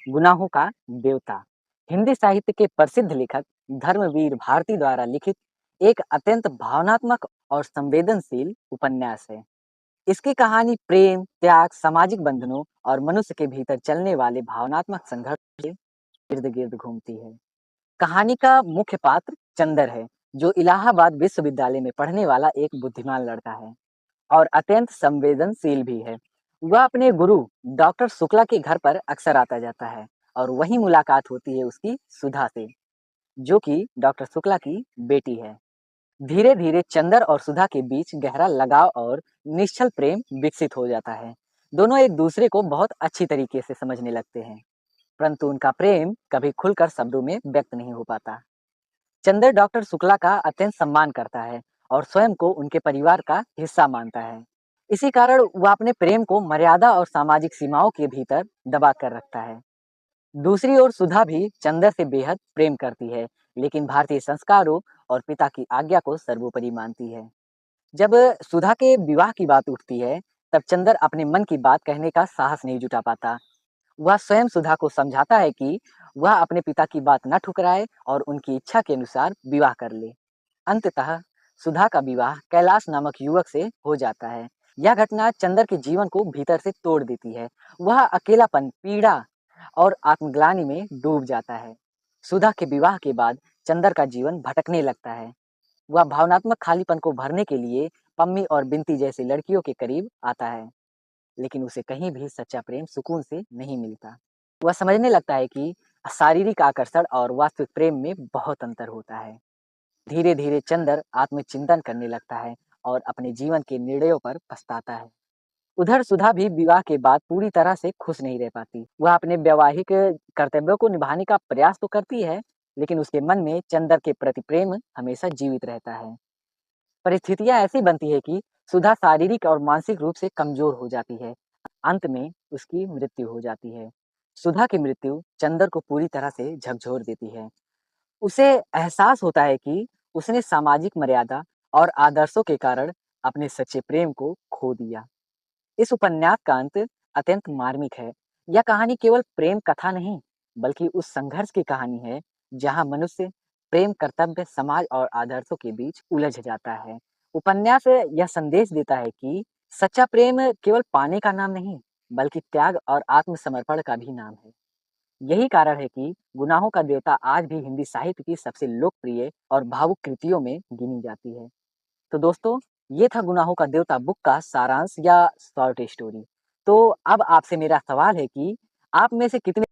गुनाहों का देवता हिंदी साहित्य के प्रसिद्ध लेखक धर्मवीर भारती द्वारा लिखित एक अत्यंत भावनात्मक और संवेदनशील उपन्यास है। इसकी कहानी प्रेम, त्याग, सामाजिक बंधनों और मनुष्य के भीतर चलने वाले भावनात्मक संघर्ष के इर्द-गिर्द घूमती है। कहानी का मुख्य पात्र चंदर है, जो इलाहाबाद विश्वविद्यालय में पढ़ने वाला एक बुद्धिमान लड़का है और अत्यंत संवेदनशील भी है। वह अपने गुरु डॉक्टर शुक्ला के घर पर अक्सर आता जाता है और वहीं मुलाकात होती है उसकी सुधा से, जो कि डॉक्टर शुक्ला की बेटी है। धीरे-धीरे चंदर और सुधा के बीच गहरा लगाव और निश्चल प्रेम विकसित हो जाता है। दोनों एक दूसरे को बहुत अच्छी तरीके से समझने लगते हैं, परंतु उनका प्रेम कभी खुलकर शब्दों में व्यक्त नहीं हो पाता। चंदर डॉक्टर शुक्ला का अत्यंत सम्मान करता है और स्वयं को उनके परिवार का हिस्सा मानता है। इसी कारण वह अपने प्रेम को मर्यादा और सामाजिक सीमाओं के भीतर दबा कर रखता है। दूसरी ओर सुधा भी चंदर से बेहद प्रेम करती है, लेकिन भारतीय संस्कारों और पिता की आज्ञा को सर्वोपरि मानती है। जब सुधा के विवाह की बात उठती है, तब चंदर अपने मन की बात कहने का साहस नहीं जुटा पाता। वह स्वयं सुधा को समझाता है कि वह अपने पिता की बात न ठुकराए और उनकी इच्छा के अनुसार विवाह कर ले। अंततः सुधा का विवाह कैलाश नामक युवक से हो जाता है। यह घटना चंदर के जीवन को भीतर से तोड़ देती है। वह अकेलापन, पीड़ा और आत्मग्लानि में डूब जाता है। सुधा के विवाह के बाद चंदर का जीवन भटकने लगता है। वह भावनात्मक खालीपन को भरने के लिए पम्मी और बिंती जैसी लड़कियों के करीब आता है, लेकिन उसे कहीं भी सच्चा प्रेम सुकून से नहीं मिलता। वह समझने लगता है कि शारीरिक आकर्षण और वास्तविक प्रेम में बहुत अंतर होता है। धीरे-धीरे चंदर आत्मचिंतन करने लगता है और अपने जीवन के निर्णयों पर पछताता है। उधर सुधा भी विवाह के बाद पूरी तरह से खुश नहीं रह पाती। वह अपने वैवाहिक कर्तव्यों को निभाने का प्रयास तो करती है, लेकिन उसके मन में चंदर के प्रति प्रेम हमेशा जीवित रहता है। परिस्थितियाँ ऐसी बनती है कि सुधा शारीरिक और मानसिक रूप से कमज़ोर हो जाती है। अंत में उसकी मृत्यु हो जाती है। सुधा की मृत्यु चंदर को पूरी तरह से झकझोर देती है। उसे एहसास होता है कि उसने सामाजिक मर्यादा और आदर्शों के कारण अपने सच्चे प्रेम को खो दिया। इस उपन्यास का अंत अत्यंत मार्मिक है। यह कहानी केवल प्रेम कथा नहीं, बल्कि उस संघर्ष की कहानी है, जहाँ मनुष्य प्रेम, कर्तव्य, समाज और आदर्शों के बीच उलझ जाता है। उपन्यास यह संदेश देता है कि सच्चा प्रेम केवल पाने का नाम नहीं, बल्कि त्याग और आत्मसमर्पण का भी नाम है। यही कारण है कि गुनाहों का देवता आज भी हिंदी साहित्य की सबसे लोकप्रिय और भावुक कृतियों में गिनी जाती है। तो दोस्तों, ये था गुनाहों का देवता बुक का सारांश या शॉर्ट स्टोरी। तो अब आपसे मेरा सवाल है कि आप में से कितने